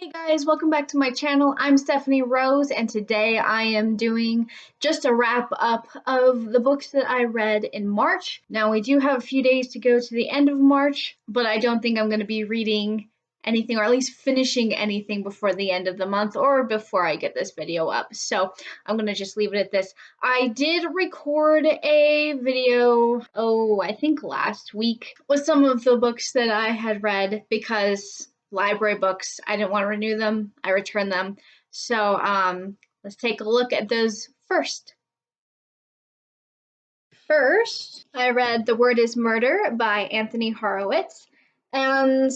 Hey guys, welcome back to my channel. I'm Stephanie Rose, and today I am doing just a wrap up of the books that I read in March. Now, we do have a few days to go to the end of March, but I don't think I'm going to be reading anything, or at least finishing anything before the end of the month or before I get this video up. So I'm going to just leave it at this. I did record a video, I think last week, with some of the books that I had read because library books, I didn't want to renew them. I returned them. So let's take a look at those first. First, I read The Word is Murder by Anthony Horowitz, and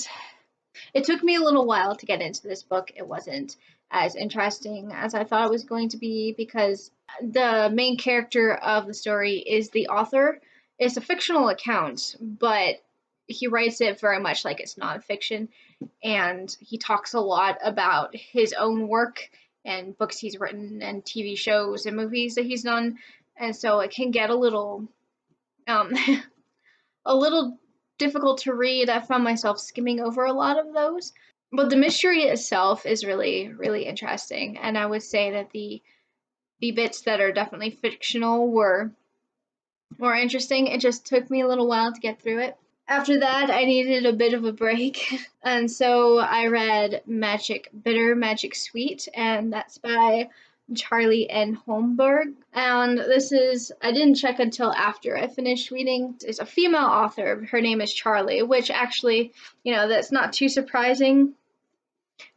it took me a little while to get into this book. It wasn't as interesting as I thought it was going to be because the main character of the story is the author. It's a fictional account, but he writes it very much like it's nonfiction, and he talks a lot about his own work and books he's written and TV shows and movies that he's done, and so it can get a little a little difficult to read. I found myself skimming over a lot of those, but the mystery itself is really, really interesting, and I would say that the bits that are definitely fictional were more interesting. It just took me a little while to get through it. After that, I needed a bit of a break, and so I read Magic Bitter, Magic Sweet, and that's by Charlie N. Holmberg. And this is, I didn't check until after I finished reading. It's a female author. Her name is Charlie, which actually, that's not too surprising.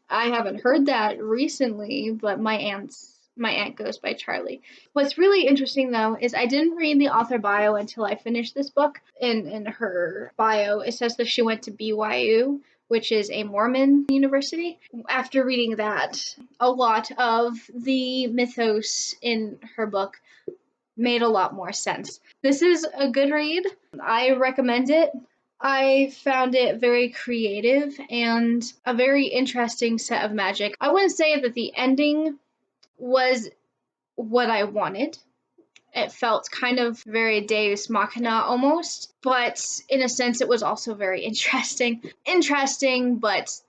I haven't heard that recently, but my aunt goes by Charlie. What's really interesting though is I didn't read the author bio until I finished this book. In her bio, it says that she went to BYU, which is a Mormon university. After reading that, a lot of the mythos in her book made a lot more sense. This is a good read. I recommend it. I found it very creative and a very interesting set of magic. I wouldn't say that the ending was what I wanted. It felt kind of very Deus Machina almost, but in a sense it was also very interesting. Interesting, but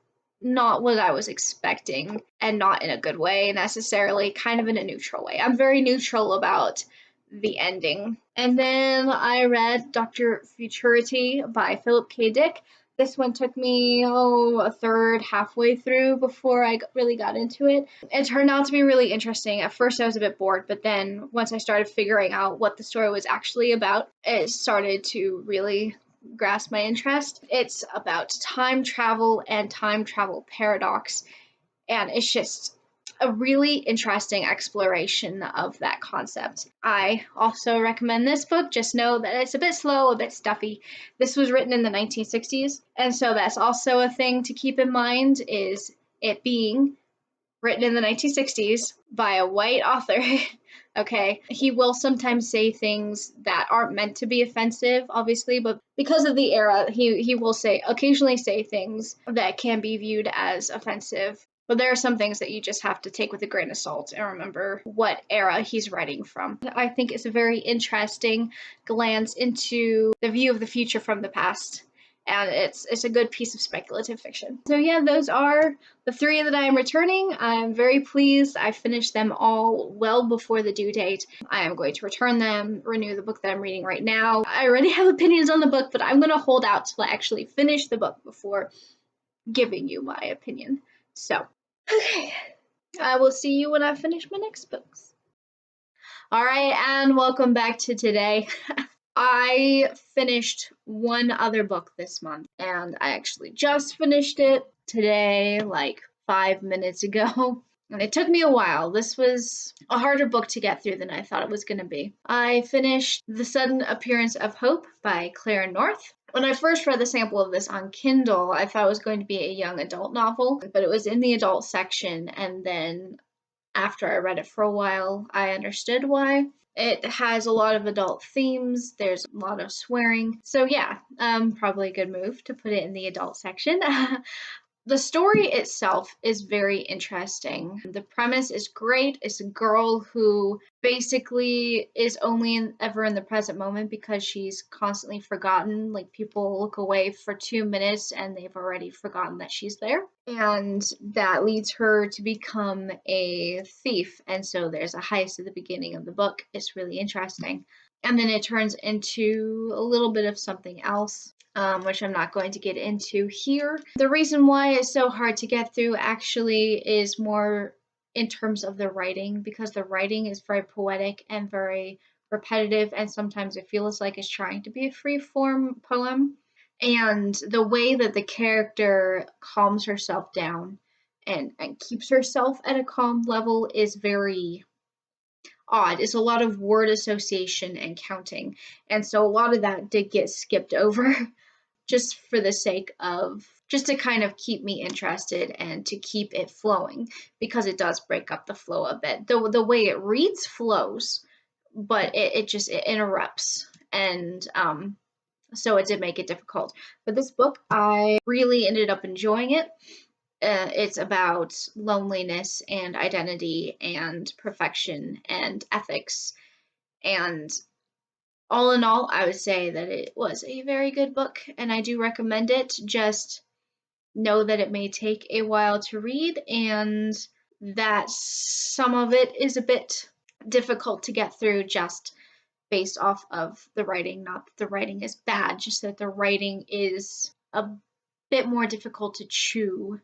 not what I was expecting, and not in a good way necessarily, kind of in a neutral way. I'm very neutral about the ending. And then I read Dr. Futurity by Philip K. Dick. This one took me, a third, halfway through before I really got into it. It turned out to be really interesting. At first I was a bit bored, but then once I started figuring out what the story was actually about, it started to really grasp my interest. It's about time travel and time travel paradox, and it's just a really interesting exploration of that concept. I also recommend this book. Just know that it's a bit slow, a bit stuffy. This was written in the 1960s, and so that's also a thing to keep in mind, is it being written in the 1960s by a white author. Okay, he will sometimes say things that aren't meant to be offensive, obviously, but because of the era, he will occasionally say things that can be viewed as offensive. But there are some things that you just have to take with a grain of salt and remember what era he's writing from. I think it's a very interesting glance into the view of the future from the past, and it's a good piece of speculative fiction. So yeah, those are the three that I am returning. I'm very pleased. I finished them all well before the due date. I am going to return them, renew the book that I'm reading right now. I already have opinions on the book, but I'm going to hold out till I actually finish the book before giving you my opinion. So, okay, I will see you when I finish my next books. All right, and welcome back to today. I finished one other book this month, and I actually just finished it today, like 5 minutes ago. And it took me a while. This was a harder book to get through than I thought it was going to be. I finished The Sudden Appearance of Hope by Claire North. When I first read the sample of this on Kindle, I thought it was going to be a young adult novel, but it was in the adult section, and then after I read it for a while, I understood why. It has a lot of adult themes, there's a lot of swearing, so yeah, probably a good move to put it in the adult section. The story itself is very interesting. The premise is great. It's a girl who basically is only ever in the present moment because she's constantly forgotten. Like, people look away for 2 minutes and they've already forgotten that she's there. And that leads her to become a thief. And so there's a heist at the beginning of the book. It's really interesting. And then it turns into a little bit of something else, which I'm not going to get into here. The reason why it's so hard to get through actually is more in terms of the writing, because the writing is very poetic and very repetitive, and sometimes it feels like it's trying to be a free form poem. And the way that the character calms herself down and keeps herself at a calm level is very odd. It's a lot of word association and counting. And so a lot of that did get skipped over just for the sake of just to kind of keep me interested and to keep it flowing, because it does break up the flow a bit. The way it reads flows, but it interrupts. And so it did make it difficult. But this book, I really ended up enjoying it. It's about loneliness and identity and perfection and ethics. And all in all, I would say that it was a very good book and I do recommend it. Just know that it may take a while to read and that some of it is a bit difficult to get through just based off of the writing. Not that the writing is bad, just that the writing is a bit more difficult to chew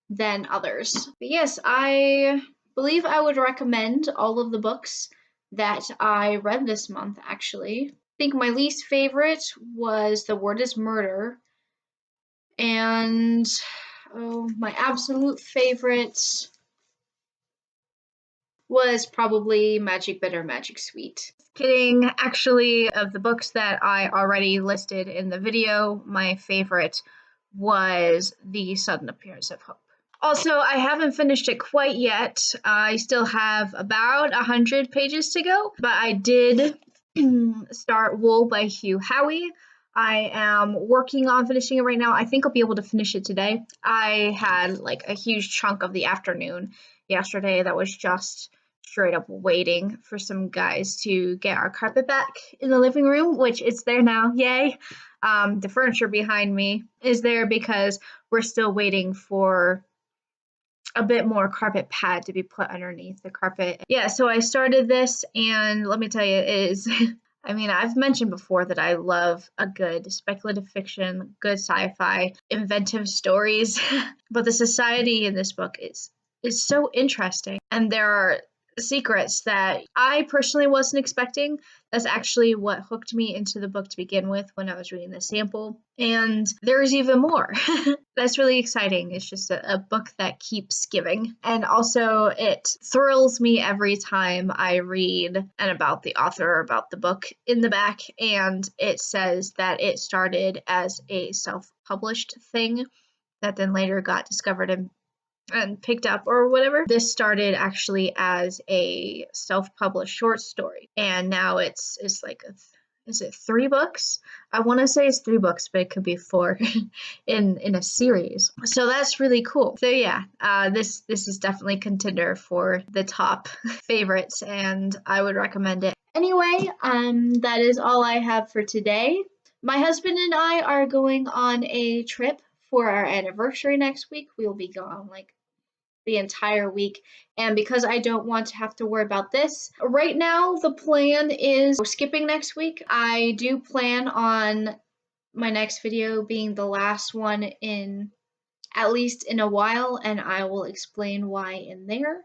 than others. But yes, I believe I would recommend all of the books that I read this month, actually. I think my least favorite was The Word is Murder, and my absolute favorite was probably Magic Bitter, Magic Sweet. Kidding. Actually, of the books that I already listed in the video, my favorite was The Sudden Appearance of Hope. Also, I haven't finished it quite yet. I still have about 100 pages to go, but I did start Wool by Hugh Howey. I am working on finishing it right now. I think I'll be able to finish it today. I had like a huge chunk of the afternoon yesterday that was just straight up waiting for some guys to get our carpet back in the living room, which it's there now. Yay. The furniture behind me is there because we're still waiting for a bit more carpet pad to be put underneath the carpet. Yeah, so I started this, and let me tell you, it is I mean, I've mentioned before that I love a good speculative fiction, good sci-fi, inventive stories, but the society in this book is so interesting, and there are secrets that I personally wasn't expecting. That's actually what hooked me into the book to begin with when I was reading the sample. And there's even more. That's really exciting. It's just a book that keeps giving. And also, it thrills me every time I read and about the author or about the book in the back. And it says that it started as a self-published thing that then later got discovered and picked up or whatever. This started actually as a self-published short story, and now it's like is it 3 books? I want to say it's 3 books, but it could be 4 in a series. So that's really cool. So yeah, this is definitely contender for the top favorites, and I would recommend it. Anyway, that is all I have for today. My husband and I are going on a trip for our anniversary next week. We will be gone like the entire week, and because I don't want to have to worry about this right now, the plan is we're skipping next week. I do plan on my next video being the last one in at least in a while, and I will explain why in there,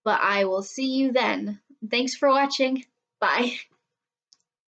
but I will see you then. Thanks for watching. Bye.